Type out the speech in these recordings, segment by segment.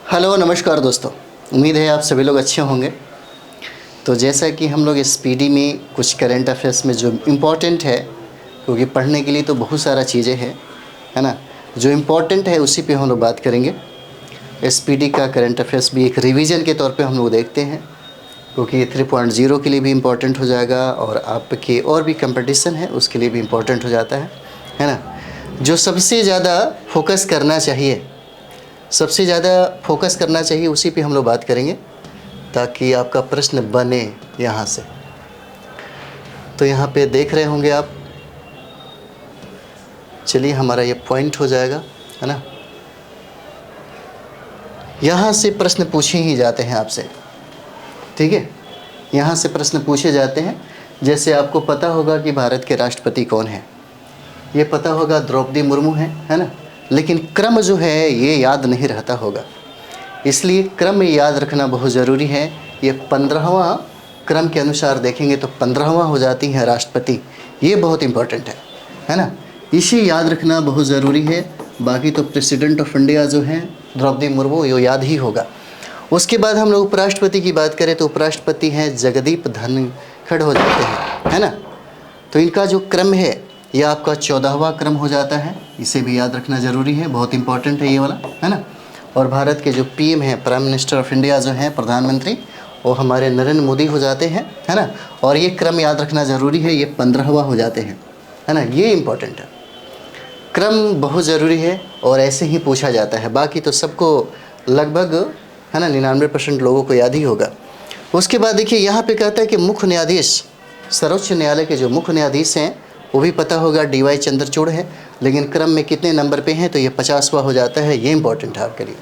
Hello नमस्कार दोस्तों, उम्मीद है आप सभी लोग अच्छे होंगे। तो जैसा कि हम लोग इस पीडी में कुछ करंट अफेयर्स में जो इम्पोर्टेंट है, क्योंकि पढ़ने के लिए तो बहुत सारा चीज़ें हैं, है ना, जो इम्पोर्टेंट है उसी पे हम लोग बात करेंगे। इस पीडी का करंट अफेयर्स भी एक रिवीजन के तौर पे हम लोग देखते हैं, क्योंकि ये 3.0 के लिए भी इम्पोर्टेंट हो जाएगा और आपके और भी कंपटीशन है उसके लिए भी इम्पोर्टेंट हो जाता है ना। जो सबसे ज़्यादा फोकस करना चाहिए उसी पे हम लोग बात करेंगे, ताकि आपका प्रश्न बने यहाँ से। तो यहाँ पे देख रहे होंगे आप, चलिए हमारा ये पॉइंट हो जाएगा, है ना। यहाँ से प्रश्न पूछे ही जाते हैं आपसे, ठीक है। यहाँ से प्रश्न पूछे जाते हैं। जैसे आपको पता होगा कि भारत के राष्ट्रपति कौन है, ये पता होगा द्रौपदी मुर्मू है ना। लेकिन क्रम जो है ये याद नहीं रहता होगा, इसलिए क्रम याद रखना बहुत ज़रूरी है। ये 15वां क्रम के अनुसार देखेंगे तो 15वां हो जाती है राष्ट्रपति, ये बहुत इम्पोर्टेंट है ना। इसे याद रखना बहुत ज़रूरी है। बाकी तो प्रेसिडेंट ऑफ इंडिया जो है द्रौपदी मुर्मू, ये याद ही होगा। उसके बाद हम लोग उपराष्ट्रपति की बात करें तो उपराष्ट्रपति हैं जगदीप धनखड़ हो जाते हैं, है ना। तो इनका जो क्रम है ये आपका 14वां क्रम हो जाता है, इसे भी याद रखना ज़रूरी है, बहुत इंपॉर्टेंट है ये वाला, है ना। और भारत के जो पीएम हैं, प्राइम मिनिस्टर ऑफ इंडिया जो हैं, प्रधानमंत्री, वो हमारे नरेंद्र मोदी हो जाते हैं, है ना। और ये क्रम याद रखना ज़रूरी है, ये 15वां हो जाते हैं, है ना। ये इम्पोर्टेंट है, क्रम बहुत ज़रूरी है और ऐसे ही पूछा जाता है। बाकी तो सबको लगभग, है ना, 99% लोगों को याद ही होगा। उसके बाद देखिए यहाँ पे कहता है कि मुख्य न्यायाधीश, सर्वोच्च न्यायालय के जो मुख्य न्यायाधीश हैं वो भी पता होगा, डीवाई चंद्रचूड़ है। लेकिन क्रम में कितने नंबर पे हैं तो ये 50वां हो जाता है, ये इंपॉर्टेंट है आपके लिए,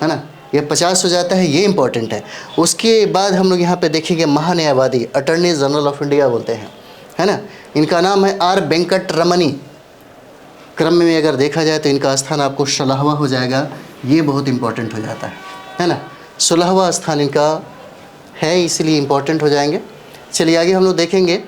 है ना। ये 50 हो जाता है, ये इंपॉर्टेंट है। उसके बाद हम लोग यहाँ पे देखेंगे महान्यायवादी, अटर्नी जनरल ऑफ इंडिया बोलते हैं, है ना। इनका नाम है आर वेंकट रमनी। क्रम में अगर देखा जाए तो इनका स्थान आपको 16वां हो जाएगा, ये बहुत इंपॉर्टेंट हो जाता है ना। 16वां स्थान इनका है, इसलिए इम्पोर्टेंट हो जाएंगे। चलिए आगे हम लोग देखेंगे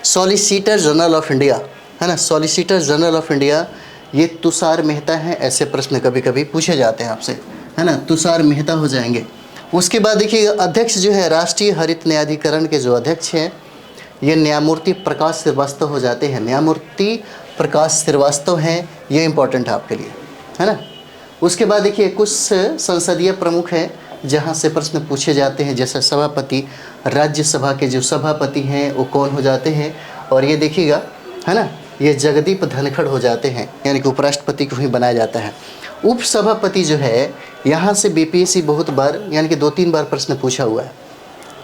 सॉलिसिटर जनरल ऑफ इंडिया, है ना। सॉलिसिटर जनरल ऑफ इंडिया ये तुषार मेहता हैं। ऐसे प्रश्न कभी कभी पूछे जाते हैं आपसे, है ना, तुषार मेहता हो जाएंगे। उसके बाद देखिए अध्यक्ष जो है राष्ट्रीय हरित न्यायाधिकरण के जो अध्यक्ष हैं ये न्यायमूर्ति प्रकाश श्रीवास्तव हो जाते हैं। न्यायमूर्ति प्रकाश श्रीवास्तव हैं, ये इंपॉर्टेंट है आपके लिए, है ना। उसके बाद देखिए कुछ संसदीय प्रमुख हैं जहाँ से प्रश्न पूछे जाते हैं, जैसे सभापति, राज्यसभा के जो सभापति हैं वो कौन हो जाते हैं। और ये देखिएगा, है ना, ये जगदीप धनखड़ हो जाते हैं, यानी कि उपराष्ट्रपति को ही बनाया जाता है। उपसभापति जो है यहाँ से बीपीएससी बहुत बार, यानी कि 2-3 बार प्रश्न पूछा हुआ है,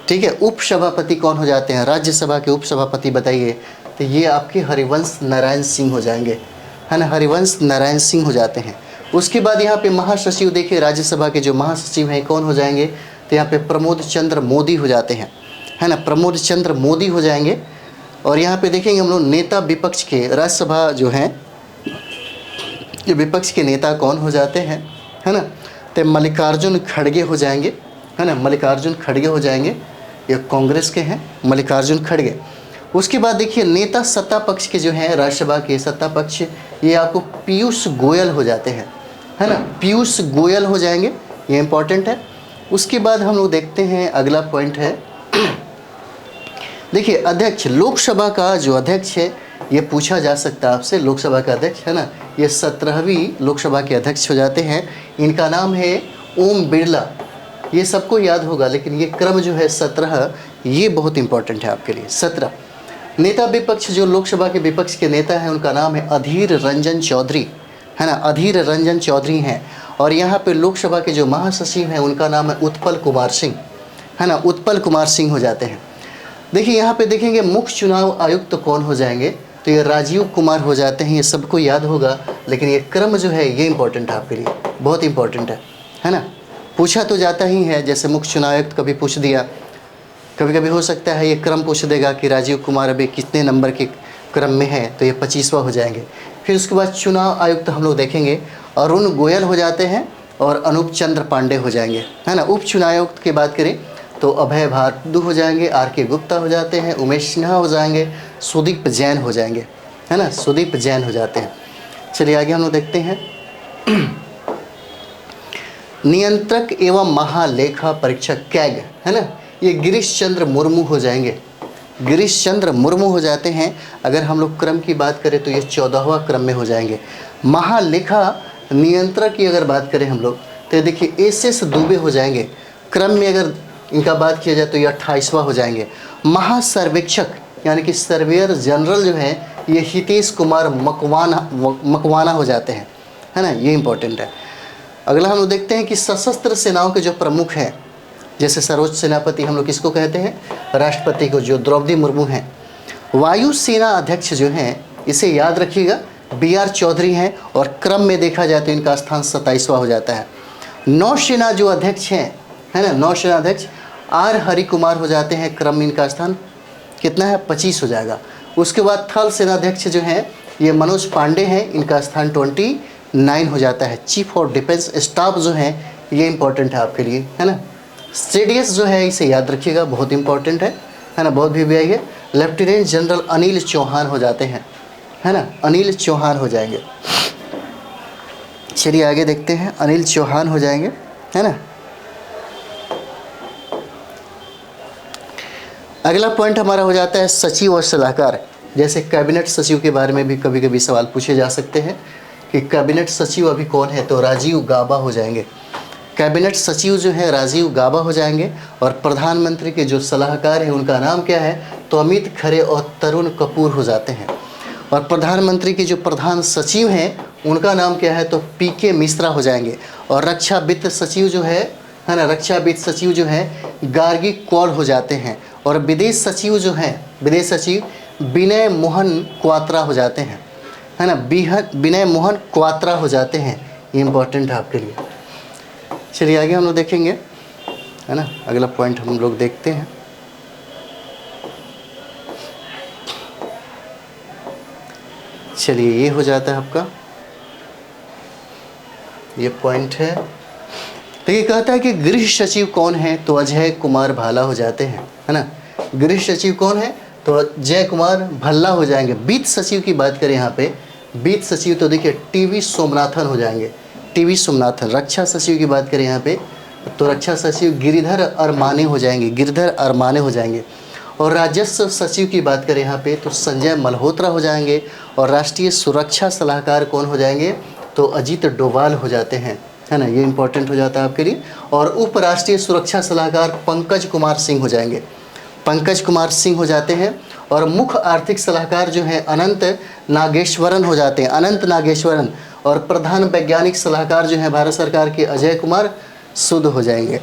ठीक है। उपसभापति कौन हो जाते हैं, राज्यसभा के उपसभापति बताइए, तो ये आपके हरिवंश नारायण सिंह हो जाएंगे, है ना, हरिवंश नारायण सिंह हो जाते हैं। उसके बाद यहाँ पे महासचिव देखिए, राज्यसभा के जो महासचिव हैं कौन हो जाएंगे, तो यहाँ पे प्रमोद चंद्र मोदी हो जाते हैं, है ना, प्रमोद चंद्र मोदी हो जाएंगे। और यहाँ पे देखेंगे हम लोग नेता विपक्ष के, राज्यसभा जो हैं ये विपक्ष के नेता कौन हो जाते हैं, है ना, तो मल्लिकार्जुन खड़गे हो जाएंगे, है ना, मल्लिकार्जुन खड़गे हो जाएंगे, ये कांग्रेस के हैं मल्लिकार्जुन खड़गे। उसके बाद देखिए नेता सत्ता पक्ष के जो हैं, राज्यसभा के सत्ता पक्ष, ये आपको पीयूष गोयल हो जाते हैं, है ना, पीयूष गोयल हो जाएंगे, ये इंपॉर्टेंट है। उसके बाद हम लोग देखते हैं अगला पॉइंट है देखिए अध्यक्ष, लोकसभा का जो अध्यक्ष है ये पूछा जा सकता है आपसे, लोकसभा का अध्यक्ष, है ना, ये 17वीं लोकसभा के अध्यक्ष हो जाते हैं। इनका नाम है ओम बिरला, ये सबको याद होगा, लेकिन ये क्रम जो है 17, ये बहुत इंपॉर्टेंट है आपके लिए। 17 नेता विपक्ष, जो लोकसभा के विपक्ष के नेता हैं उनका नाम है अधीर रंजन चौधरी, है ना, अधीर रंजन चौधरी हैं। और यहाँ पे लोकसभा के जो महासचिव हैं उनका नाम है उत्पल कुमार सिंह, है ना, उत्पल कुमार सिंह हो जाते हैं। देखिए यहाँ पे देखेंगे मुख्य चुनाव आयुक्त कौन हो जाएंगे, तो ये राजीव कुमार हो जाते हैं, ये सबको याद होगा, लेकिन ये क्रम जो है ये इंपॉर्टेंट है आपके लिए, बहुत इंपॉर्टेंट है ना। पूछा तो जाता ही है, जैसे मुख्य चुनाव आयुक्त कभी पूछ दिया, कभी कभी हो सकता है ये क्रम पूछ देगा कि राजीव कुमार अभी कितने नंबर के क्रम में है, तो ये 25वां हो जाएंगे। फिर उसके बाद चुनाव आयुक्त हम लोग देखेंगे अरुण गोयल हो जाते हैं और अनूप चंद्र पांडे हो जाएंगे, है ना। उप चुनाव आयुक्त की बात करें तो अभय भारद्वाज हो जाएंगे, आर के गुप्ता हो जाते हैं, उमेश सिन्हा हो जाएंगे, सुदीप जैन हो जाएंगे, है ना, सुदीप जैन हो जाते हैं। चलिए आगे हम लोग देखते हैं नियंत्रक एवं महालेखा परीक्षक कैग, है ना, ये गिरीश चंद्र मुर्मू हो जाएंगे। गिरीश चंद्र मुर्मू हो जाते हैं। अगर हम लोग क्रम की बात करें तो ये 14वां क्रम में हो जाएंगे। महालेखा नियंत्रक की अगर बात करें हम लोग तो ये देखिए एस दुबे हो जाएंगे। क्रम में अगर इनका बात किया जाए तो ये 28वां हो जाएंगे। महासर्वेक्षक यानी कि सर्वेयर जनरल जो है ये हितेश कुमार मकवाना हो जाते हैं, है ना, ये इंपॉर्टेंट है। अगला हम लोग देखते हैं कि सशस्त्र सेनाओं के जो प्रमुख हैं, जैसे सर्वोच्च सेनापति हम लोग किसको कहते हैं, राष्ट्रपति को, जो द्रौपदी मुर्मू हैं। वायुसेना अध्यक्ष जो हैं इसे याद रखिएगा BR चौधरी हैं, और क्रम में देखा जाए तो इनका स्थान 27वां हो जाता है। नौसेना जो अध्यक्ष हैं, है ना, नौसेना अध्यक्ष R हरि कुमार हो जाते हैं। क्रम में इनका स्थान कितना है, 25 हो जाएगा। उसके बाद थल सेनाध्यक्ष जो हैं ये मनोज पांडे हैं, इनका स्थान 29 हो जाता है। चीफ ऑफ डिफेंस स्टाफ जो है ये इंपॉर्टेंट है आपके लिए, है ना। CDS जो है इसे याद रखिएगा, बहुत इंपॉर्टेंट है ना, बहुत भी आई है। लेफ्टिनेंट जनरल अनिल चौहान हो जाते हैं, है ना, अनिल चौहान हो जाएंगे। चलिए आगे देखते हैं, अनिल चौहान हो जाएंगे, है ना। अगला पॉइंट हमारा हो जाता है सचिव और सलाहकार। जैसे कैबिनेट सचिव के बारे में भी कभी कभी सवाल पूछे जा सकते हैं कि कैबिनेट सचिव अभी कौन है, तो राजीव गाबा हो जाएंगे। कैबिनेट सचिव जो है राजीव गाबा हो जाएंगे। और प्रधानमंत्री के जो सलाहकार हैं उनका नाम क्या है, तो अमित खरे और तरुण कपूर हो जाते हैं। और प्रधानमंत्री के जो प्रधान सचिव हैं उनका नाम क्या है, तो PK मिश्रा हो जाएंगे। और रक्षा वित्त सचिव जो है ना, रक्षा वित्त सचिव जो है गार्गी कौर हो जाते हैं। और विदेश सचिव जो हैं, विदेश सचिव विनय मोहन क्वात्रा हो जाते हैं, है ना, विनय मोहन क्वात्रा हो जाते हैं। ये इंपॉर्टेंट है आपके लिए। चलिए आगे हम लोग देखेंगे, है ना, अगला पॉइंट हम लोग देखते हैं। चलिए ये हो जाता है आपका, ये पॉइंट है। तो ये कहता है कि गृह सचिव कौन है, तो अजय कुमार भाला हो जाते हैं, है ना। गृह सचिव कौन है, तो अजय कुमार भल्ला हो जाएंगे। वित्त सचिव की बात करें यहाँ पे, वित्त सचिव तो देखिए TV सोमनाथन हो जाएंगे, TV सोमनाथन। रक्षा सचिव की बात करें यहाँ पे तो रक्षा सचिव गिरिधर अरमाने हो जाएंगे, गिरिधर अरमाने हो जाएंगे। और राजस्व सचिव की बात करें यहाँ पे तो संजय मल्होत्रा हो जाएंगे। और राष्ट्रीय सुरक्षा सलाहकार कौन हो जाएंगे, तो अजीत डोभाल हो जाते हैं, है ना, ये इंपॉर्टेंट हो जाता है आपके लिए। और उपराष्ट्रीय सुरक्षा सलाहकार पंकज कुमार सिंह हो जाएंगे, पंकज कुमार सिंह हो जाते हैं। और मुख्य आर्थिक सलाहकार जो है अनंत नागेश्वरन हो जाते हैं, अनंत नागेश्वरन। और प्रधान वैज्ञानिक सलाहकार जो है भारत सरकार के अजय कुमार सुद हो जाएंगे,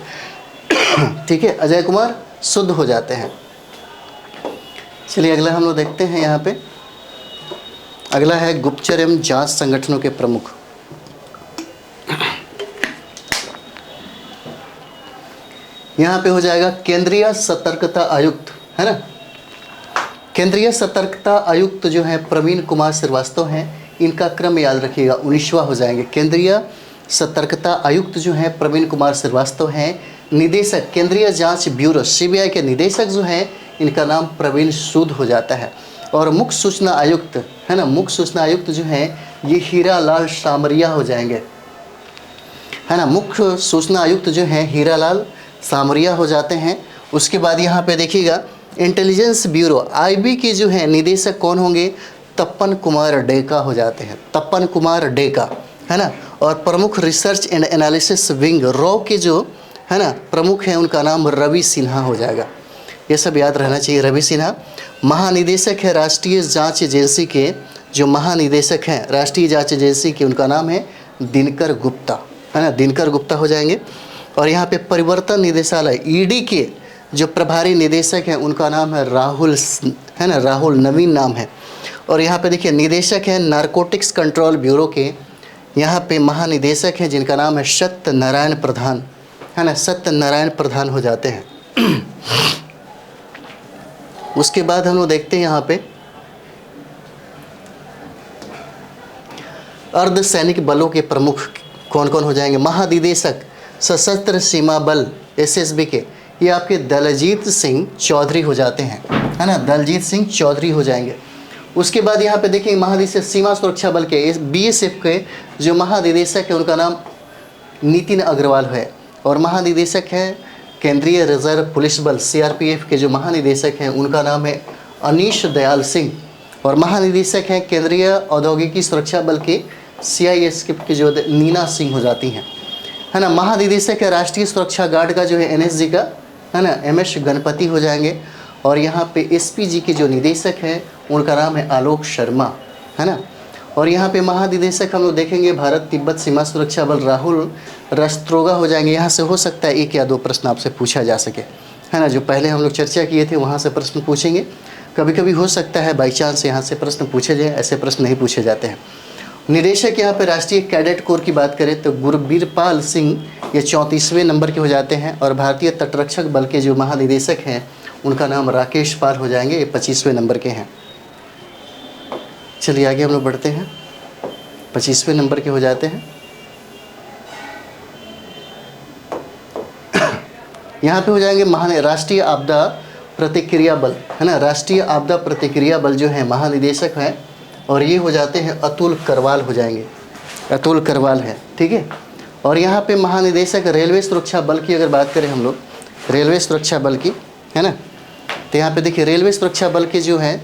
ठीक है, अजय कुमार सुद हो जाते हैं। चलिए अगला हम लोग देखते हैं यहाँ पे, अगला है गुप्तचर एवं जांच संगठनों के प्रमुख। यहाँ पे हो जाएगा केंद्रीय सतर्कता आयुक्त, है ना। केंद्रीय सतर्कता आयुक्त जो है प्रवीण कुमार श्रीवास्तव हैं, इनका क्रम याद रखिएगा 19वां हो जाएंगे। केंद्रीय सतर्कता आयुक्त जो हैं प्रवीण कुमार श्रीवास्तव हैं। निदेशक केंद्रीय जांच ब्यूरो CBI के निदेशक जो हैं इनका नाम प्रवीण सूद हो जाता है। और मुख्य सूचना आयुक्त, है ना, मुख्य सूचना आयुक्त जो हैं ये हीरालाल सामरिया हो जाएंगे, है ना। मुख्य सूचना आयुक्त जो हैं हीरालाल सामरिया हो जाते हैं। उसके बाद यहाँ पे देखिएगा इंटेलिजेंस ब्यूरो IB के जो हैं निदेशक कौन होंगे, तपन कुमार डेका हो जाते हैं, तपन कुमार डेका, है ना। और प्रमुख research and analysis wing raw के जो है ना प्रमुख हैं उनका नाम रवि सिन्हा हो जाएगा। ये सब याद रहना चाहिए, रवि सिन्हा। महानिदेशक है राष्ट्रीय जांच एजेंसी के, जो महानिदेशक हैं राष्ट्रीय जांच एजेंसी के उनका नाम है दिनकर गुप्ता, है ना, दिनकर गुप्ता हो जाएंगे। और यहाँ पे परिवर्तन निदेशालय ED के जो प्रभारी निदेशक हैं उनका नाम है राहुल, है ना, राहुल नवीन नाम है। और यहाँ पे देखिए निदेशक हैं नारकोटिक्स कंट्रोल ब्यूरो के, यहाँ पे महानिदेशक हैं जिनका नाम है सत्यनारायण प्रधान, है ना, सत्यनारायण प्रधान हो जाते हैं। उसके बाद हम लोग देखते हैं यहाँ पे अर्धसैनिक बलों के प्रमुख कौन कौन हो जाएंगे। महानिदेशक सशस्त्र सीमा बल SSB के ये आपके दलजीत सिंह चौधरी हो जाते हैं, है ना, दलजीत सिंह चौधरी हो जाएंगे। उसके बाद यहाँ पे देखिए महानिदेशक सीमा सुरक्षा बल के BSF के जो महानिदेशक है उनका नाम नितिन अग्रवाल है। और महानिदेशक है केंद्रीय रिजर्व पुलिस बल CRPF के जो महानिदेशक हैं उनका नाम है अनीश दयाल सिंह। और महानिदेशक हैं केंद्रीय औद्योगिकी सुरक्षा बल के CISF के जो नीना सिंह हो जाती हैं, है ना। महानिदेशक है राष्ट्रीय सुरक्षा गार्ड का जो है NSG का, है ना, MS गणपति हो जाएंगे। और यहाँ पे SPG के जो निदेशक हैं उनका नाम है आलोक शर्मा, है ना। और यहाँ पे महानिदेशक हम लोग देखेंगे भारत तिब्बत सीमा सुरक्षा बल राहुल रस्तोगा हो जाएंगे। यहाँ से हो सकता है 1 या 2 प्रश्न आपसे पूछा जा सके, है ना। जो पहले हम लोग चर्चा किए थे वहाँ से प्रश्न पूछेंगे। कभी कभी हो सकता है बाई चांस यहाँ से प्रश्न पूछे जाए, ऐसे प्रश्न नहीं पूछे जाते हैं। निदेशक यहाँ पे राष्ट्रीय कैडेट कोर की बात करें तो गुरबीरपाल सिंह, ये 34वें नंबर के हो जाते हैं। और भारतीय तटरक्षक बल के जो महानिदेशक हैं उनका नाम राकेश पाल हो जाएंगे, ये 25वें नंबर के हैं। चलिए आगे हम लोग बढ़ते हैं, 25वें नंबर के हो जाते हैं। यहाँ पे हो जाएंगे राष्ट्रीय आपदा प्रतिक्रिया बल, है ना। राष्ट्रीय आपदा प्रतिक्रिया बल जो है महानिदेशक हैं और ये हो जाते हैं अतुल करवाल हो जाएंगे, अतुल करवाल है, ठीक है। और यहाँ पे महानिदेशक रेलवे सुरक्षा बल की अगर बात करें हम लोग, रेलवे सुरक्षा बल की, है ना, तो यहाँ पे देखिए रेलवे सुरक्षा बल के जो हैं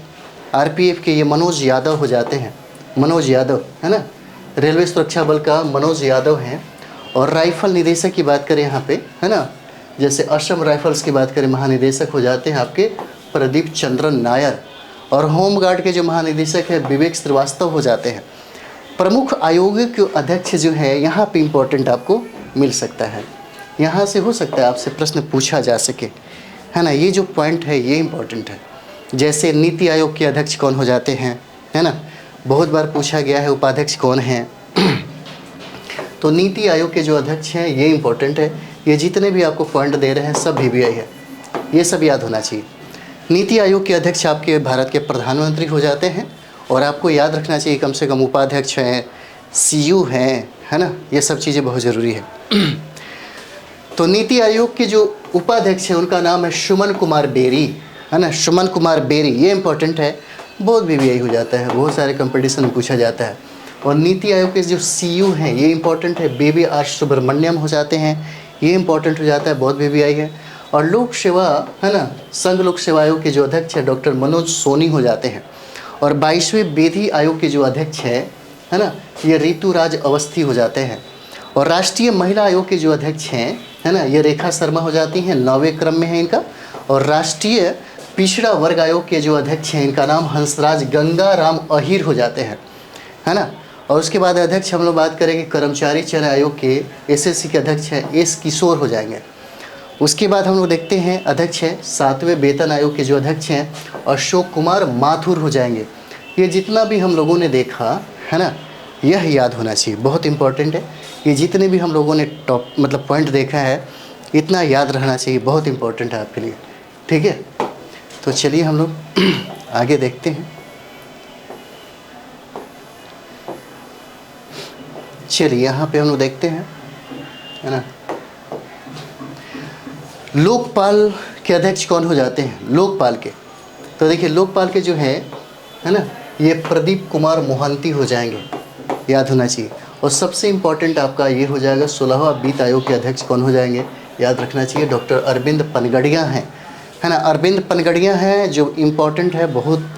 RPF के ये मनोज यादव हो जाते हैं, मनोज यादव, है ना। रेलवे सुरक्षा बल का मनोज यादव हैं। और राइफल निदेशक की बात करें यहाँ पे, है ना, जैसे असम राइफल्स की बात करें महानिदेशक हो जाते हैं आपके प्रदीप चंद्रन नायर। और होमगार्ड के जो महानिदेशक है विवेक श्रीवास्तव हो जाते हैं। प्रमुख आयोग के अध्यक्ष जो है यहाँ पे इम्पोर्टेंट आपको मिल सकता है, यहाँ से हो सकता है आपसे प्रश्न पूछा जा सके, है ना। ये जो पॉइंट है ये इम्पोर्टेंट है। जैसे नीति आयोग के अध्यक्ष कौन हो जाते हैं, है ना, बहुत बार पूछा गया है उपाध्यक्ष कौन है। तो नीति आयोग के जो अध्यक्ष हैं ये इम्पोर्टेंट है। ये जितने भी आपको पॉइंट दे रहे हैं सब VBI है, ये सब याद होना चाहिए। नीति आयोग के अध्यक्ष आपके भारत के प्रधानमंत्री हो जाते हैं। और आपको याद रखना चाहिए कम से कम उपाध्यक्ष हैं, CU हैं, है ना, ये सब चीज़ें बहुत ज़रूरी है। तो नीति आयोग के जो उपाध्यक्ष हैं उनका नाम है सुमन कुमार बेरी, है ना, सुमन कुमार बेरी, ये इंपॉर्टेंट है, बहुत VBI हो जाता है, बहुत सारे कंपटीशन में पूछा जाता है। और नीति आयोग के जो CU हैं ये इंपॉर्टेंट है, BBR सुब्रमण्यम हो जाते हैं, ये इंपॉर्टेंट हो जाता है, बहुत VBI है। और लोक सेवा, है ना, संघ लोक सेवा आयोग के जो अध्यक्ष है डॉक्टर मनोज सोनी हो जाते हैं। और 22वें विधि आयोग के जो अध्यक्ष है ना, ये ऋतुराज अवस्थी हो जाते हैं। और राष्ट्रीय महिला आयोग के जो अध्यक्ष हैं, है ना, ये रेखा शर्मा हो जाती हैं, 9वें क्रम में है इनका। और राष्ट्रीय पिछड़ा वर्ग आयोग के जो अध्यक्ष हैं इनका नाम हंसराज गंगाराम अहिर हो जाते हैं, है ना। और उसके बाद अध्यक्ष हम लोग बात करेंगे कर्मचारी चयन आयोग के SSC के अध्यक्ष हैं S किशोर हो जाएंगे। उसके बाद हम लोग देखते हैं अध्यक्ष है 7वें वेतन आयोग के जो अध्यक्ष हैं अशोक कुमार माथुर हो जाएंगे। ये जितना भी हम लोगों ने देखा है ना, यह याद होना चाहिए, बहुत इंपॉर्टेंट है। ये जितने भी हम लोगों ने टॉप मतलब पॉइंट देखा है इतना याद रहना चाहिए, बहुत इंपॉर्टेंट है आपके लिए, ठीक है। तो चलिए हम लोग आगे देखते हैं। चलिए यहाँ पे हम लोग देखते हैं, है ना, लोकपाल के अध्यक्ष कौन हो जाते हैं, लोकपाल के। तो देखिए लोकपाल के जो है ना, ये प्रदीप कुमार मोहंती हो जाएंगे, याद होना चाहिए। और सबसे इम्पॉर्टेंट आपका ये हो जाएगा 16वां वित्त आयोग के अध्यक्ष कौन हो जाएंगे, याद रखना चाहिए, डॉक्टर अरविंद पनगड़िया हैं, है ना। अरविंद पनगड़िया हैं जो इम्पॉर्टेंट है, बहुत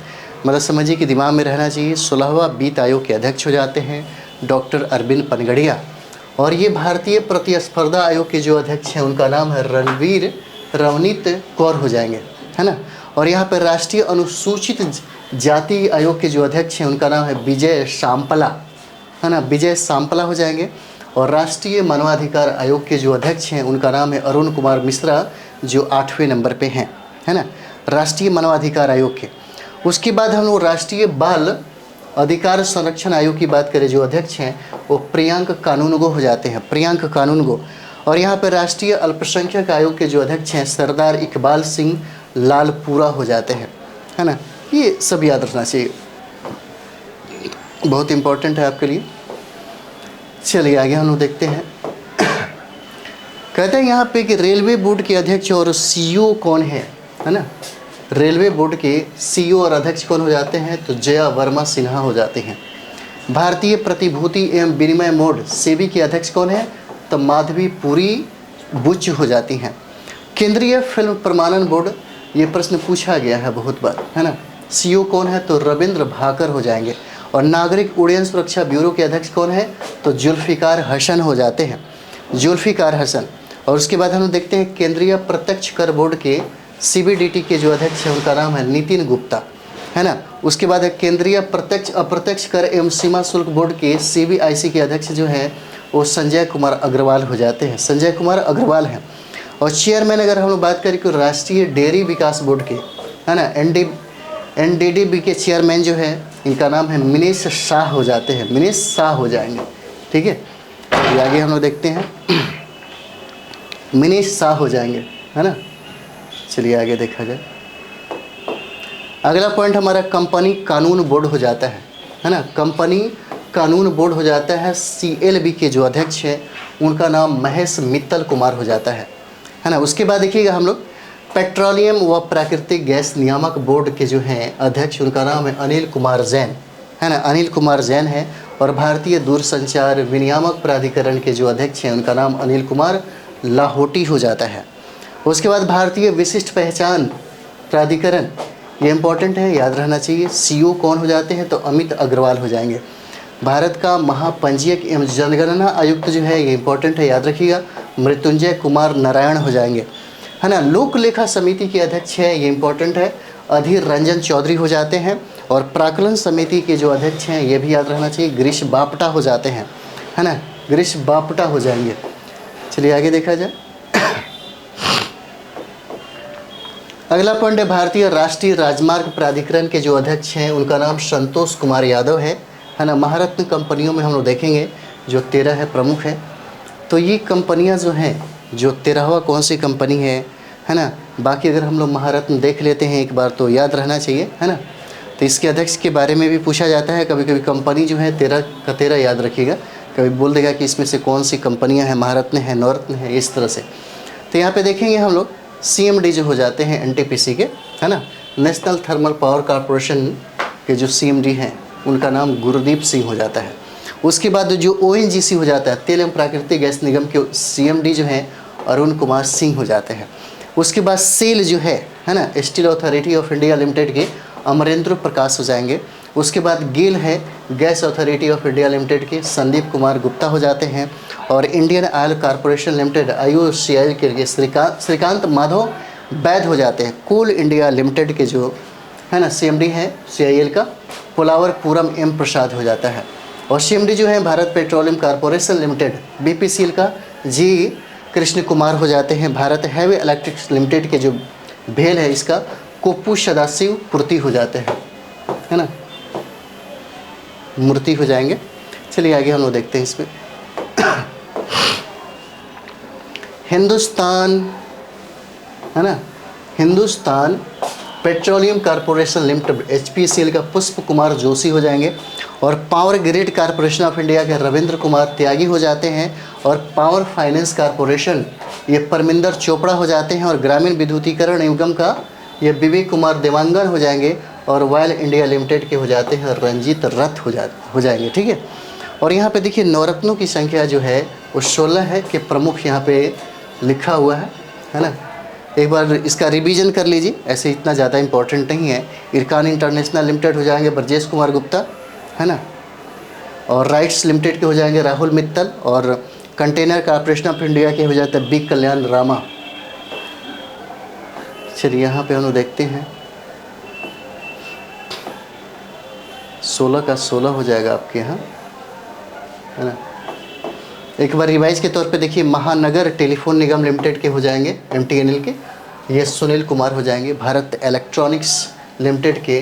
मतलब समझिए कि दिमाग में रहना चाहिए। 16वां वित्त आयोग के अध्यक्ष हो जाते हैं डॉक्टर अरविंद पनगड़िया। और ये भारतीय प्रतिस्पर्धा आयोग के जो अध्यक्ष हैं उनका नाम है रणवीर रवनीत कौर हो जाएंगे, है ना। और यहाँ पर राष्ट्रीय अनुसूचित जाति आयोग के जो अध्यक्ष हैं उनका नाम है विजय सांपला, है ना, विजय सांपला हो जाएंगे। और राष्ट्रीय मानवाधिकार आयोग के जो अध्यक्ष हैं उनका नाम है अरुण कुमार मिश्रा, जो 8वें नंबर पे हैं, है ना, राष्ट्रीय मानवाधिकार आयोग के। उसके बाद हम लोग राष्ट्रीय बाल अधिकार संरक्षण आयोग की बात करें, जो अध्यक्ष हैं वो प्रियांक कानूनगो हो जाते हैं, प्रियांक कानूनगो। और यहाँ पर राष्ट्रीय अल्पसंख्यक आयोग के जो अध्यक्ष हैं सरदार इकबाल सिंह लालपुरा हो जाते हैं, है ना। ये सब याद रखना चाहिए, बहुत इम्पोर्टेंट है आपके लिए। चलिए आगे हम लोग देखते हैं। कहते हैं यहाँ पे कि रेलवे बोर्ड के अध्यक्ष और CEO कौन है ना। रेलवे बोर्ड के CEO और अध्यक्ष कौन हो जाते हैं, तो जया वर्मा सिन्हा हो जाते हैं। भारतीय प्रतिभूति एवं विनिमय बोर्ड सेबी के अध्यक्ष कौन है, तो माधवी पुरी बुच हो जाती हैं। केंद्रीय फिल्म प्रमाणन बोर्ड, ये प्रश्न पूछा गया है बहुत बार, है ना। सीईओ कौन है, तो रविंद्र भाकर हो जाएंगे। और नागरिक उड्डयन सुरक्षा ब्यूरो के अध्यक्ष कौन है, तो जुल्फ़िकार हसन हो जाते हैं, जुल्फ़िकार हसन। और उसके बाद हम देखते हैं केंद्रीय प्रत्यक्ष कर बोर्ड के सीबीडीटी के जो अध्यक्ष हैं उनका नाम है नितिन गुप्ता, है ना। उसके बाद केंद्रीय प्रत्यक्ष अप्रत्यक्ष कर एवं सीमा शुल्क बोर्ड के सीबीआईसी के अध्यक्ष जो हैं वो संजय कुमार अग्रवाल हो जाते हैं, संजय कुमार अग्रवाल हैं। और चेयरमैन अगर हम लोग बात करें कि राष्ट्रीय डेयरी विकास बोर्ड के, है ना, एनडीडीबी के चेयरमैन जो है इनका नाम है मिनेश शाह हो जाते हैं, मिनेश शाह हो जाएंगे, ठीक है। तो आगे हम लोग देखते हैं, मिनेश शाह हो जाएंगे, है ना। चलिए आगे देखा जाए। अगला पॉइंट हमारा कंपनी कानून बोर्ड हो जाता है ना। कंपनी कानून बोर्ड हो जाता है। सीएलबी के जो अध्यक्ष हैं उनका नाम महेश मित्तल कुमार हो जाता है ना। उसके बाद देखिएगा हम लोग पेट्रोलियम व प्राकृतिक गैस नियामक बोर्ड के जो हैं अध्यक्ष उनका नाम है अनिल कुमार जैन, है ना, अनिल कुमार जैन है। और भारतीय दूरसंचार विनियामक प्राधिकरण के जो अध्यक्ष हैं उनका नाम अनिल कुमार लाहोटी हो जाता है। उसके बाद भारतीय विशिष्ट पहचान प्राधिकरण, ये इंपॉर्टेंट है, याद रहना चाहिए। सीईओ कौन हो जाते हैं, तो अमित अग्रवाल हो जाएंगे। भारत का महापंजीयक एवं जनगणना आयुक्त जो है ये इंपॉर्टेंट है, याद रखिएगा, मृत्युंजय कुमार नारायण हो जाएंगे, है ना। लोक लेखा समिति के अध्यक्ष है, ये इंपॉर्टेंट है, अधीर रंजन चौधरी हो जाते हैं। और प्राक्कलन समिति के जो अध्यक्ष हैं ये भी याद रहना चाहिए, गिरीश बापटा हो जाते हैं, है ना, गिरीश बापटा हो जाएंगे। चलिए आगे देखा जाए। अगला पॉइंट है भारतीय राष्ट्रीय राजमार्ग प्राधिकरण के जो अध्यक्ष हैं उनका नाम संतोष कुमार यादव है ना। महारत्न कंपनियों में हम लोग देखेंगे जो 13 है प्रमुख है। तो ये कंपनियां जो हैं, जो 13वां कौन सी कंपनी है ना। बाकी अगर हम लोग महारत्न देख लेते हैं एक बार तो याद रहना चाहिए, है ना। तो इसके अध्यक्ष के बारे में भी पूछा जाता है, कभी कभी कंपनी जो है 13 का 13 याद रखिएगा, कभी बोल देगा कि इसमें से कौन सी कंपनियां हैं, महारत्न है, नवरत्न है, इस तरह से। तो यहाँ पे देखेंगे हम लोग सीएमडी जो हो जाते हैं एनटीपीसी के, है ना, नेशनल थर्मल पावर कॉरपोरेशन के जो सीएमडी हैं उनका नाम गुरदीप सिंह हो जाता है। उसके बाद जो ओएनजीसी हो जाता है, तेल एवं प्राकृतिक गैस निगम के सीएमडी जो हैं अरुण कुमार सिंह हो जाते हैं। उसके बाद सेल जो है ना, steel authority of India limited के अमरेंद्र प्रकाश हो जाएंगे। उसके बाद गेल है, gas authority of India limited के संदीप कुमार गुप्ता हो जाते हैं। और Indian oil corporation limited IOCL के श्रीकांत माधव वैद हो जाते हैं। कोल इंडिया लिमिटेड के जो है ना CMD है CIL का पुलावर पूरम एम प्रसाद हो जाता है। और CMD जो है Bharat petroleum corporation limited BPCL का जी कृष्ण कुमार हो जाते हैं। भारत हैवी इलेक्ट्रिक्स लिमिटेड के जो भेल है इसका कोप्पू सदाशिव पूर्ति हो जाते हैं, है ना, मूर्ति हो जाएंगे। चलिए आगे हम लोग देखते हैं इसमें। हिंदुस्तान, है ना, Hindustan petroleum corporation limited HPCL का पुष्प कुमार जोशी हो जाएंगे। और power grid corporation of India के रविंद्र कुमार त्यागी हो जाते हैं। और पावर फाइनेंस कॉरपोरेशन ये परमिंदर चोपड़ा हो जाते हैं। और ग्रामीण विद्युतीकरण निगम का ये विवेक कुमार देवांगन हो जाएंगे। और वायल इंडिया लिमिटेड के हो जाते हैं रंजीत रथ हो जाएंगे, ठीक है। और यहाँ पे देखिए नवरत्नों की संख्या जो है वो 16 है कि प्रमुख यहाँ पे लिखा हुआ है ना। एक बार इसका रिवीजन कर लीजिए, ऐसे इतना ज़्यादा इंपॉर्टेंट नहीं है। इरकान इंटरनेशनल लिमिटेड हो जाएंगे ब्रजेश कुमार गुप्ता, है ना। और राइट्स लिमिटेड के हो जाएंगे राहुल मित्तल। और कंटेनर कॉर्पोरेशन ऑफ इंडिया के हो जाते हैं बी कल्याण रामा। चलिए यहाँ पे हम लोग देखते हैं 16 का 16 हो जाएगा आपके यहाँ, है ना। एक बार रिवाइज के तौर पे देखिए महानगर टेलीफोन निगम लिमिटेड के हो जाएंगे MTNL के ये सुनील कुमार हो जाएंगे। भारत इलेक्ट्रॉनिक्स लिमिटेड के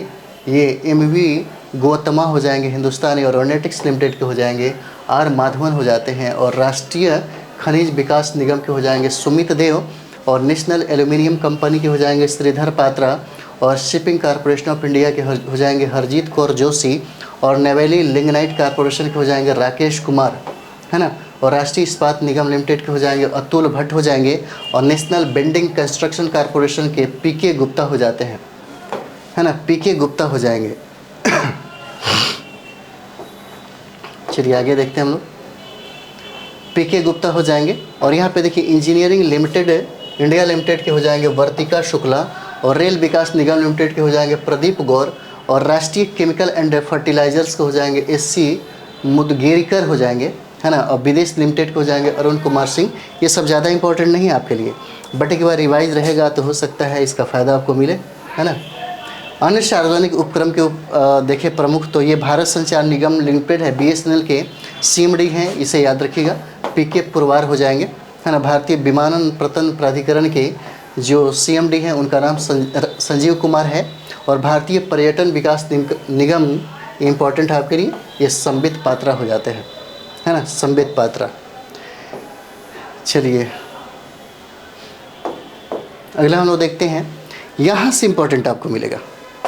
ये MV गौतमा हो जाएंगे। हिंदुस्तान एरोनॉटिक्स लिमिटेड के हो जाएंगे R माधवन हो जाते हैं। और राष्ट्रीय खनिज विकास निगम के हो जाएंगे सुमित देव। और नेशनल एल्यूमिनियम कंपनी के हो जाएंगे श्रीधर पात्रा। और शिपिंग कॉरपोरेशन ऑफ इंडिया के हो जाएंगे हरजीत कौर जोशी। और नेवेली लिंगनाइट कॉरपोरेशन के हो जाएंगे राकेश कुमार, है ना। और राष्ट्रीय इस्पात निगम लिमिटेड के हो जाएंगे अतुल भट्ट हो जाएंगे। और नेशनल बेंडिंग कंस्ट्रक्शन कॉरपोरेशन के PK गुप्ता हो जाते हैं, है ना, PK गुप्ता हो जाएंगे। चलिए आगे देखते हैं हम लोग। पीके गुप्ता हो जाएंगे। और यहाँ पे देखिए इंजीनियरिंग लिमिटेड इंडिया लिमिटेड के हो जाएंगे वर्तिका शुक्ला, और रेल विकास निगम लिमिटेड के हो जाएंगे प्रदीप गौर, और राष्ट्रीय केमिकल एंड फर्टिलाइजर्स के हो जाएंगे SC मुदगेरिकर हो जाएंगे, है ना। और विदेश लिमिटेड के हो जाएंगे अरुण कुमार सिंह। ये सब ज़्यादा इंपॉर्टेंट नहीं है आपके लिए, बट एक बार रिवाइज रहेगा तो हो सकता है इसका फ़ायदा आपको मिले, है ना। अन्य सार्वजनिक उपक्रम के देखें प्रमुख, तो ये भारत संचार निगम लिमिटेड है, BSNL के CMD हैं, इसे याद रखिएगा। PK पुरवार हो जाएंगे, है ना। भारतीय विमानन प्राधिकरण के जो CMD हैं उनका नाम संजीव कुमार है। और भारतीय पर्यटन विकास निगम इम्पॉर्टेंट है आपके लिए, ये संबित पात्रा हो जाते हैं, है ना, संबित पात्रा। चलिए अगला हम लोग देखते हैं, यहाँ से इम्पोर्टेंट आपको मिलेगा,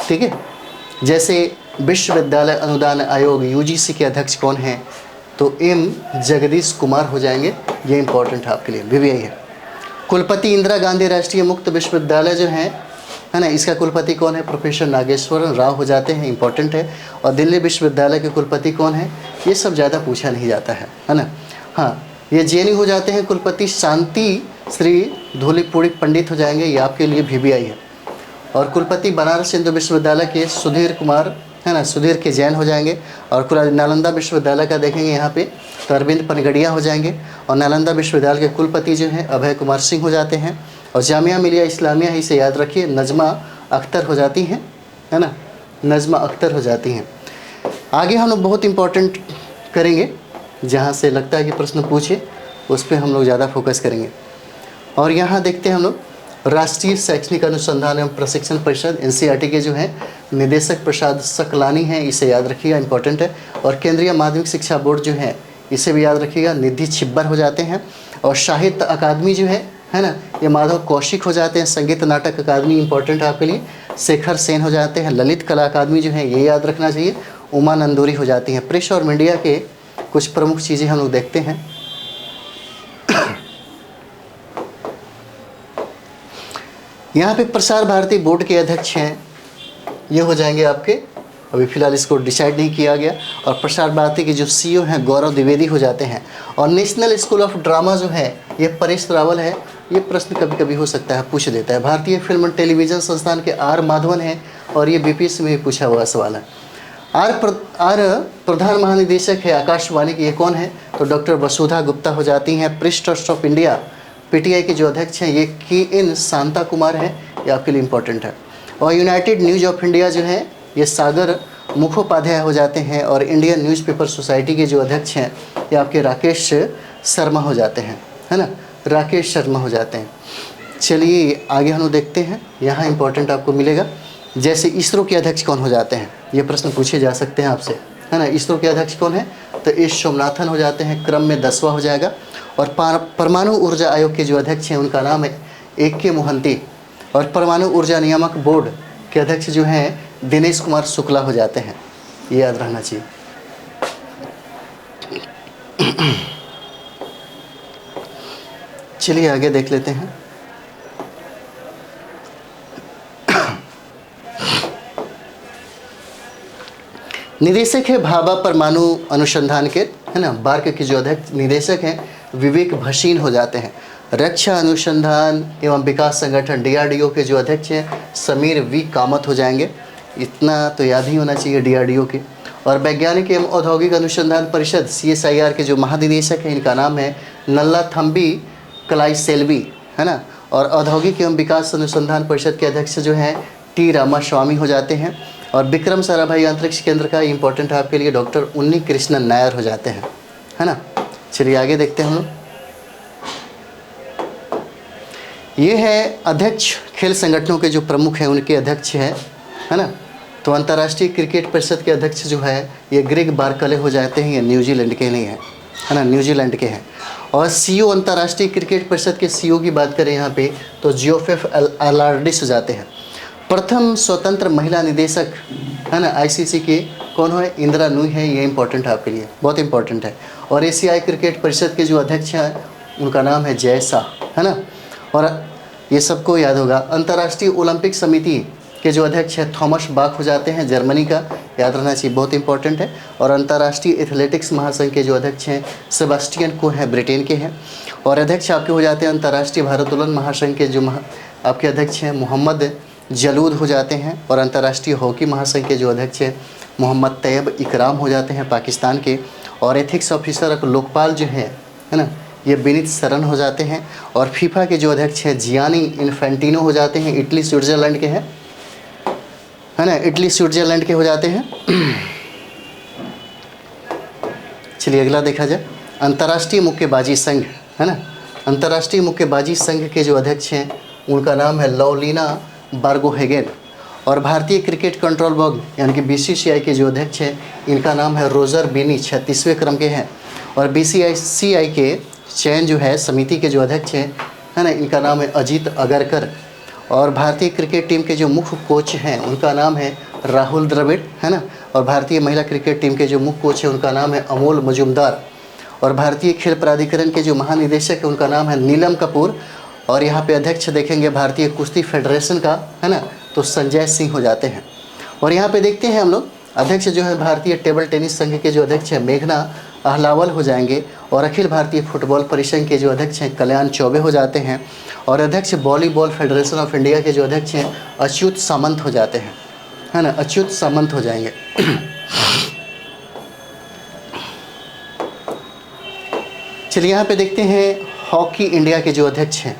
ठीक है। जैसे विश्वविद्यालय अनुदान आयोग UGC के अध्यक्ष कौन हैं, तो M जगदीश कुमार हो जाएंगे, ये इंपॉर्टेंट है आपके लिए, VVI है। कुलपति इंदिरा गांधी राष्ट्रीय मुक्त विश्वविद्यालय जो है ना, इसका कुलपति कौन है, प्रोफेसर नागेश्वर राव हो जाते हैं, इंपॉर्टेंट है। और दिल्ली विश्वविद्यालय के कुलपति कौन है, ये सब ज़्यादा पूछा नहीं जाता है ना। हाँ, ये JNU हो जाते हैं, कुलपति शांति श्री धूलिपुड़ी पंडित हो जाएंगे, ये आपके लिए VVI है। और कुलपति बनारस हिंदू विश्वविद्यालय के सुधीर कुमार, है ना, सुधीर के जैन हो जाएंगे। और नालंदा विश्वविद्यालय का देखेंगे यहाँ पे तो अरविंद पनगड़िया हो जाएंगे। और नालंदा विश्वविद्यालय के कुलपति जो हैं अभय कुमार सिंह हो जाते हैं। और जामिया मिलिया इस्लामिया, इसे याद रखिए, नजमा अख्तर हो जाती हैं, है ना, नजमा अख्तर हो जाती हैं। आगे हम लोग बहुत इंपॉर्टेंट करेंगे, जहाँ से लगता है कि प्रश्न पूछे उस पर हम लोग ज़्यादा फोकस करेंगे। और यहाँ देखते हैं हम लोग राष्ट्रीय शैक्षणिक अनुसंधान एवं प्रशिक्षण परिषद NCERT के जो हैं निदेशक प्रसाद सकलानी हैं, इसे याद रखिएगा, इंपॉर्टेंट है। और केंद्रीय माध्यमिक शिक्षा बोर्ड जो है इसे भी याद रखिएगा, निधि छिब्बर हो जाते हैं। और साहित्य अकादमी जो है ना, ये माधव कौशिक हो जाते हैं। संगीत नाटक अकादमी इंपॉर्टेंट है आपके लिए, शेखर सेन हो जाते हैं। ललित कला अकादमी जो है ये याद रखना चाहिए, उमा नंदूरी हो जाती हैं। प्रेस और मीडिया के कुछ प्रमुख चीज़ें हम लोग देखते हैं। यहाँ पे प्रसार भारती बोर्ड के अध्यक्ष हैं, ये हो जाएंगे आपके, अभी फ़िलहाल इसको डिसाइड नहीं किया गया। और प्रसार भारती के जो CEO हैं गौरव द्विवेदी हो जाते हैं। और नेशनल स्कूल ऑफ ड्रामा जो है ये परेश रावल है, ये प्रश्न कभी कभी हो सकता है पूछ देता है। भारतीय फिल्म और टेलीविज़न संस्थान के R माधवन हैं, और ये BPSC में भी पूछा हुआ सवाल है। प्रधान महानिदेशक है आकाशवाणी की, ये कौन है, तो डॉक्टर वसुधा गुप्ता हो जाती हैं। Press trust of India PTI के जो अध्यक्ष हैं ये KN शांता कुमार हैं, ये आपके लिए इंपॉर्टेंट है। और यूनाइटेड न्यूज़ ऑफ इंडिया जो है ये सागर मुखोपाध्याय हो जाते हैं। और इंडियन न्यूज़पेपर सोसाइटी के जो अध्यक्ष हैं ये आपके राकेश शर्मा हो जाते हैं, है ना, राकेश शर्मा हो जाते हैं। चलिए आगे हम लोग देखते हैं, यहाँ इंपॉर्टेंट आपको मिलेगा। जैसे इसरो के अध्यक्ष कौन हो जाते हैं, ये प्रश्न पूछे जा सकते हैं आपसे, है ना। इसरो के अध्यक्ष कौन है, तो S सोमनाथन हो जाते हैं, क्रम में 10वां हो जाएगा। और परमाणु ऊर्जा आयोग के जो अध्यक्ष हैं उनका नाम है AK मोहंती। और परमाणु ऊर्जा नियामक बोर्ड के अध्यक्ष जो हैं दिनेश कुमार शुक्ला हो जाते हैं, ये याद रहना चाहिए। चलिए आगे देख लेते हैं। निदेशक है भाभा परमाणु अनुसंधान के, है ना, बार्क के जो अध्यक्ष निदेशक हैं विवेक भसीन हो जाते हैं। रक्षा अनुसंधान एवं विकास संगठन DRDO के जो अध्यक्ष हैं समीर V कामत हो जाएंगे, इतना तो याद ही होना चाहिए DRDO के। और वैज्ञानिक एवं औद्योगिक अनुसंधान परिषद CSIR के जो महानिदेशक हैं इनका नाम है नल्ला थम्बी कलाईसेल्वी, है ना। और औद्योगिक एवं विकास अनुसंधान परिषद के अध्यक्ष जो हैं T रामास्वामी हो जाते हैं। और विक्रम साराभाई अंतरिक्ष केंद्र का इंपॉर्टेंट है आपके लिए डॉक्टर उन्नी कृष्णन नायर हो जाते हैं, है ना। चलिए आगे देखते हैं हम लोग। ये है अध्यक्ष खेल संगठनों के जो प्रमुख हैं उनके अध्यक्ष हैं, है ना। तो अंतर्राष्ट्रीय क्रिकेट परिषद के अध्यक्ष जो है ये ग्रेग बार्कले हो जाते हैं, ये न्यूजीलैंड के नहीं है ना, न्यूजीलैंड के हैं। और CEO अंतर्राष्ट्रीय क्रिकेट परिषद के CEO की बात करें यहाँ पे तो जियोफेफ अलार्डिस हो जाते हैं। प्रथम स्वतंत्र महिला निदेशक, है ना, ICC के कौन है, इंदिरा नूई है, ये इंपॉर्टेंट है आपके लिए, बहुत इंपॉर्टेंट है। और एशियाई क्रिकेट परिषद के जो अध्यक्ष हैं उनका नाम है जय शाह, है ना। और ये सबको याद होगा। अंतर्राष्ट्रीय ओलंपिक समिति के जो अध्यक्ष है थॉमस बाख हो जाते हैं, जर्मनी का, याद रहना चाहिए, बहुत इंपॉर्टेंट है। और अंतर्राष्ट्रीय एथलेटिक्स महासंघ के जो अध्यक्ष हैं सेबास्टियन को हैं, ब्रिटेन के हैं। और अध्यक्ष आपके हो जाते हैं अंतर्राष्ट्रीय भारोत्तोलन महासंघ के जो आपके अध्यक्ष हैं मोहम्मद जलूद हो जाते हैं। और अंतर्राष्ट्रीय हॉकी महासंघ के जो अध्यक्ष हैं मोहम्मद तैयब इकराम हो जाते हैं पाकिस्तान के। और एथिक्स ऑफिसर लोकपाल जो है ना, ये विनीत सरन हो जाते हैं। और फीफा के जो अध्यक्ष हैं जियानी इन्फेंटिनो हो जाते हैं, इटली स्विट्ज़रलैंड के हैं, है ना, इटली स्विट्ज़रलैंड के हो जाते हैं। चलिए अगला देखा जाए, अंतर्राष्ट्रीय मुक्केबाजी संघ, है ना, अंतर्राष्ट्रीय मुक्केबाजी संघ के जो अध्यक्ष हैं उनका नाम है लवलीना बार्गोहेगेन। और भारतीय क्रिकेट कंट्रोल बोर्ड यानी कि BCCI के जो अध्यक्ष हैं इनका नाम है रोजर बिनी, 36वें क्रम के हैं। और BCCI के चयन जो है समिति के जो अध्यक्ष हैं, है ना, इनका नाम है अजीत अगरकर। और भारतीय क्रिकेट टीम के जो मुख्य कोच हैं उनका नाम है राहुल द्रविड़, है ना। और भारतीय महिला क्रिकेट टीम के जो मुख्य कोच हैं उनका नाम है अमोल मजुमदार। और भारतीय खेल प्राधिकरण के जो महानिदेशक है उनका नाम है नीलम कपूर। और यहाँ पे अध्यक्ष देखेंगे भारतीय कुश्ती फेडरेशन का, है ना, तो संजय सिंह हो जाते हैं। और यहाँ पे देखते हैं हम लोग अध्यक्ष जो है भारतीय टेबल टेनिस संघ के जो अध्यक्ष हैं मेघना अहलावल हो जाएंगे। और अखिल भारतीय फुटबॉल परिसंघ के जो अध्यक्ष हैं कल्याण चौबे हो जाते हैं। और अध्यक्ष वॉलीबॉल फेडरेशन ऑफ इंडिया के जो अध्यक्ष हैं अच्युत सामंत हो जाते हैं, है ना, अच्युत सामंत हो जाएंगे। चलिए यहाँ पे देखते हैं हॉकी इंडिया के जो अध्यक्ष हैं,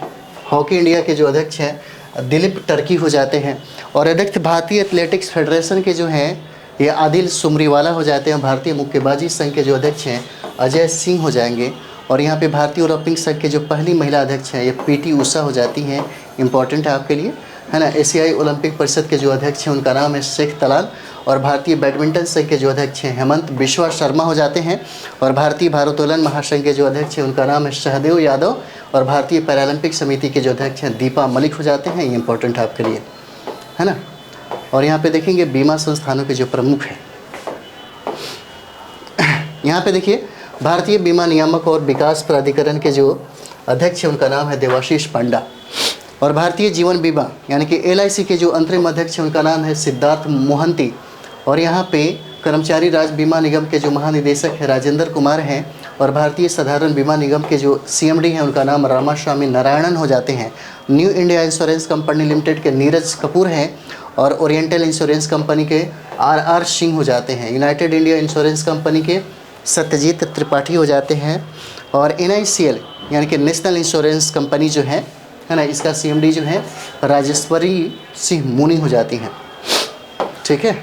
हॉकी इंडिया के जो अध्यक्ष हैं दिलीप टर्की हो जाते हैं। और अध्यक्ष भारतीय एथलेटिक्स फेडरेशन के जो हैं ये आदिल सुमरीवाला हो जाते हैं। भारतीय मुक्केबाजी संघ के जो अध्यक्ष हैं अजय सिंह हो जाएंगे। और यहाँ पे भारतीय ओलंपिक संघ के जो पहली महिला अध्यक्ष हैं ये PT उषा हो जाती हैं, इंपॉर्टेंट है आपके लिए, है ना। एशियाई ओलंपिक परिषद के जो अध्यक्ष हैं उनका नाम है शेख तलाल। और भारतीय बैडमिंटन संघ के जो अध्यक्ष हैं हेमंत बिश्वा शर्मा हो जाते हैं। और भारतीय भारोत्तोलन महासंघ के जो अध्यक्ष हैं उनका नाम है सहदेव यादव। और भारतीय पैरालंपिक समिति के जो अध्यक्ष हैं दीपा मलिक हो जाते हैं, ये इंपॉर्टेंट है आपके लिए, है ना। और यहाँ पे देखेंगे बीमा संस्थानों के जो प्रमुख हैं, यहाँ पे देखिए भारतीय बीमा नियामक और विकास प्राधिकरण के जो अध्यक्ष हैं उनका नाम है देवाशीष पांडा। और भारतीय जीवन बीमा यानी कि LIC के जो अंतरिम अध्यक्ष हैं उनका नाम है सिद्धार्थ मोहंती। और यहाँ पे कर्मचारी राज्य बीमा निगम के जो महानिदेशक है राजेंद्र कुमार हैं। और भारतीय साधारण बीमा निगम के जो CMD हैं उनका नाम रामास्वामी नारायणन हो जाते हैं। New India insurance company limited के नीरज कपूर हैं। और ओरिएंटल इंश्योरेंस कंपनी के RR सिंह हो जाते हैं। यूनाइटेड इंडिया इंश्योरेंस कंपनी के सत्यजीत त्रिपाठी हो जाते हैं। और NICL यानी कि नेशनल इंश्योरेंस कंपनी जो है ना, इसका CMD जो है राजेश्वरी सिंह मुनी हो जाती हैं, ठीक है।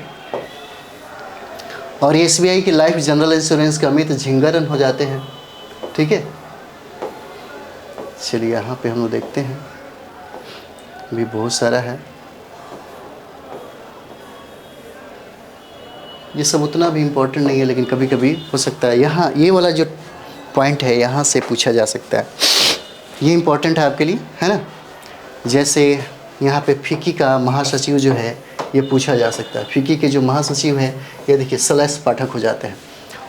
और SBI की लाइफ जनरल इंश्योरेंस के अमित झिंगरन हो जाते हैं, ठीक है। चलिए यहाँ पे हम लोग देखते हैं, भी बहुत सारा है, ये सब उतना भी इम्पोर्टेंट नहीं है लेकिन कभी कभी हो सकता है यहाँ ये वाला जो पॉइंट है यहाँ से पूछा जा सकता है, ये इम्पोर्टेंट है आपके लिए, है ना। जैसे यहाँ पे फिक्की का महासचिव जो है ये पूछा जा सकता है। फिक्की के जो महासचिव हैं ये देखिए सलैश पाठक हो जाते हैं।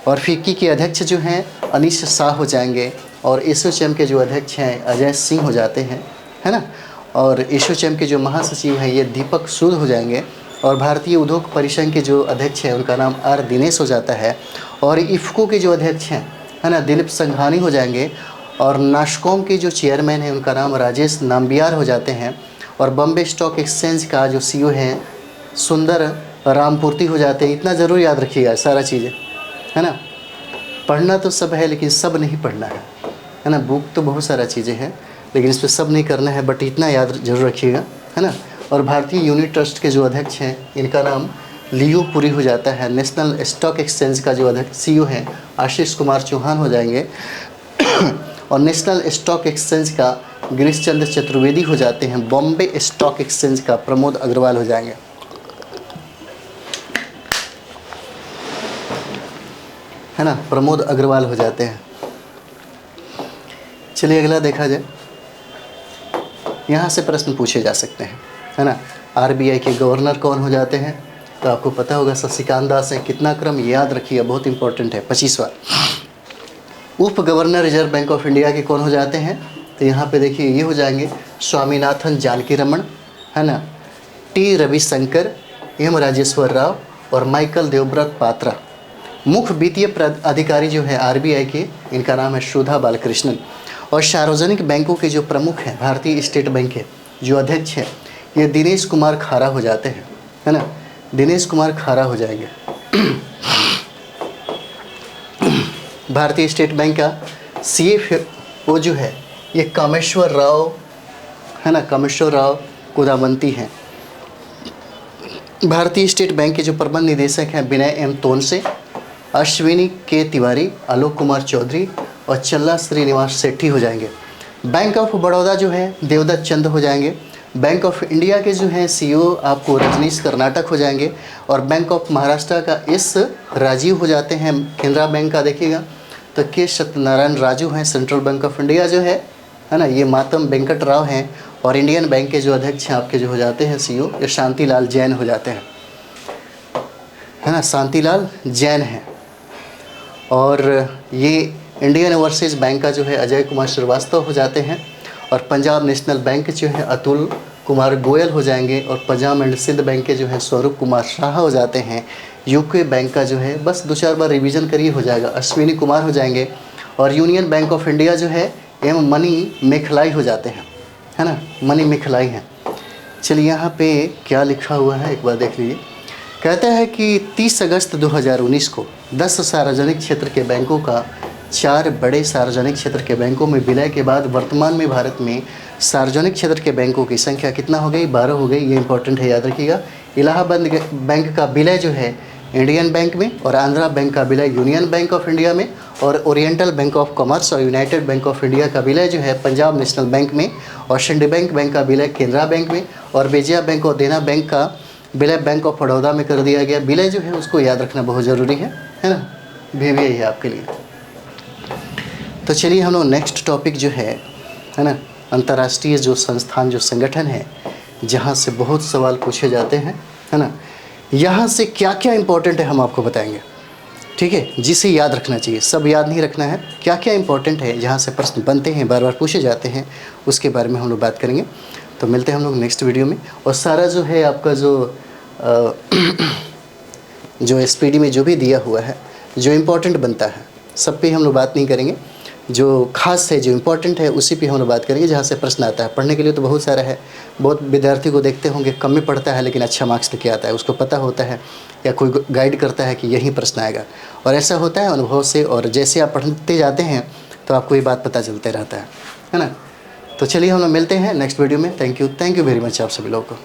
और फिक्की के अध्यक्ष जो हैं अनीश शाह हो जाएंगे। और एसोचैम के जो अध्यक्ष हैं अजय सिंह हो जाते हैं, है ना। और एसोचैम के जो महासचिव हैं ये दीपक सूद हो जाएंगे। और भारतीय उद्योग परिसंघ के जो अध्यक्ष हैं उनका नाम R दिनेश हो जाता है। और इफ़को के जो अध्यक्ष हैं, है ना, दिलीप संघानी हो जाएंगे। और नास्कॉम के जो चेयरमैन हैं उनका नाम राजेश नाम्बियार हो जाते हैं। और बॉम्बे स्टॉक एक्सचेंज का जो CEO हैं सुंदर रामपूर्ति हो जाते हैं। इतना ज़रूर याद रखिएगा सारा चीज़ें, है ना। पढ़ना तो सब है लेकिन सब नहीं पढ़ना है ना। बुक तो बहुत सारा चीज़ें हैं लेकिन इस पर सब नहीं करना है, बट इतना याद जरूर रखिएगा, है ना। और भारतीय यूनिट ट्रस्ट के जो अध्यक्ष हैं इनका नाम लियो पुरी हो जाता है। नेशनल स्टॉक एक्सचेंज का जो अध्यक्ष CEO हैं आशीष कुमार चौहान हो जाएंगे। और नेशनल स्टॉक एक्सचेंज का गिरीश चंद्र चतुर्वेदी हो जाते हैं। बॉम्बे स्टॉक एक्सचेंज का प्रमोद अग्रवाल हो जाएंगे, है ना, प्रमोद अग्रवाल हो जाते हैं। चलिए अगला देखा जाए, यहाँ से प्रश्न पूछे जा सकते हैं, है ना। RBI के गवर्नर कौन हो जाते हैं, तो आपको पता होगा शशिकांत दास है। कितना क्रम याद रखिए, बहुत इंपॉर्टेंट है, 25वां। उप governor reserve bank of India के कौन हो जाते हैं, तो यहाँ पे देखिए ये हो जाएंगे स्वामीनाथन जानकी रमन, है ना, T रविशंकर, M राजेश्वर राव और माइकल देवव्रत पात्रा। मुख्य वित्तीय अधिकारी जो है आरबीआई के, इनका नाम है सुधा बालकृष्णन। और सार्वजनिक बैंकों के जो प्रमुख हैं, भारतीय स्टेट बैंक के जो अध्यक्ष हैं, ये दिनेश कुमार खारा हो जाते हैं, है ना, दिनेश कुमार खारा हो जाएंगे। भारतीय स्टेट बैंक का CFO जो है ये कामेश्वर राव, है ना, कामेश्वर राव कुदामंती हैं। भारतीय स्टेट बैंक के जो प्रबंध निदेशक हैं विनय M तोनसे, अश्विनी K तिवारी, आलोक कुमार चौधरी और चल्ला श्रीनिवास सेठी हो जाएंगे। बैंक ऑफ बड़ौदा जो है देवदत्त चंद हो जाएंगे। बैंक ऑफ इंडिया के जो हैं CEO आपको रजनीश कर्नाटक हो जाएंगे। और बैंक ऑफ महाराष्ट्र का S राजीव हो जाते हैं। केनरा बैंक का देखिएगा तो K सत्यनारायण राजू हैं। सेंट्रल बैंक ऑफ इंडिया जो है ना, ये मातम वेंकट राव हैं। और इंडियन बैंक के जो अध्यक्ष हैं आपके जो हो जाते हैं CEO, ये शांतिलाल जैन हो जाते हैं, है ना, शांतिलाल जैन हैं। और ये इंडियन ओवरसीज़ बैंक का जो है अजय कुमार श्रीवास्तव हो जाते हैं। और पंजाब नेशनल बैंक जो है अतुल कुमार गोयल हो जाएंगे। और पंजाब एंड सिंध बैंक के जो है स्वरूप कुमार शाह हो जाते हैं। यूके बैंक का जो है बस 2-4 बार रिवीजन करिए, हो जाएगा, अश्विनी कुमार हो जाएंगे। और यूनियन बैंक ऑफ इंडिया जो है मनी मेखलाई हो जाते हैं, है ना, मनी मेखलाई हैं। चलिए यहाँ पे क्या लिखा हुआ है एक बार देख लीजिए। कहता है कि 30 अगस्त 2019 को 10 सार्वजनिक क्षेत्र के बैंकों का 4 बड़े सार्वजनिक क्षेत्र के बैंकों में विलय के बाद वर्तमान में भारत में सार्वजनिक क्षेत्र के बैंकों की संख्या कितना हो गई? 12 हो गई। ये इंपॉर्टेंट है, याद रखिएगा। इलाहाबाद बैंक का विलय जो है इंडियन बैंक में, और आंध्रा बैंक का विलय यूनियन बैंक ऑफ इंडिया में, और ओरिएंटल बैंक ऑफ कॉमर्स और यूनाइटेड बैंक ऑफ इंडिया का विलय जो है पंजाब नेशनल बैंक में, और सिंडिकेट बैंक का विलय केनरा बैंक में, और विजया बैंक और देना बैंक का विलय बैंक ऑफ बड़ौदा में कर दिया गया। विलय जो है उसको याद रखना बहुत ज़रूरी है ना, VVI है आपके लिए। तो चलिए हम लोग नेक्स्ट टॉपिक जो है ना, अंतर्राष्ट्रीय जो संस्थान, जो संगठन है जहाँ से बहुत सवाल पूछे जाते हैं, है ना, यहाँ से क्या क्या इंपॉर्टेंट है हम आपको बताएंगे, ठीक है, जिसे याद रखना चाहिए। सब याद नहीं रखना है, क्या क्या इंपॉर्टेंट है, जहाँ से प्रश्न बनते हैं, बार बार पूछे जाते हैं, उसके बारे में हम लोग बात करेंगे। तो मिलते हैं हम लोग नेक्स्ट वीडियो में। और सारा जो है आपका जो SPD में जो भी दिया हुआ है, जो इम्पोर्टेंट बनता है, सब पे हम लोग बात नहीं करेंगे। जो खास है, जो इम्पोर्टेंट है, उसी पे हम लोग बात करेंगे, जहाँ से प्रश्न आता है। पढ़ने के लिए तो बहुत सारा है, बहुत विद्यार्थी को देखते होंगे कम में पढ़ता है लेकिन अच्छा मार्क्स लेके आता है, उसको पता होता है या कोई गाइड करता है कि यही प्रश्न आएगा। और ऐसा होता है अनुभव से, और जैसे आप पढ़ते जाते हैं तो आपको ये बात पता चलते रहता है ना। तो चलिए हम लोग मिलते हैं नेक्स्ट वीडियो में। थैंक यू वेरी मच आप सभी लोगों को।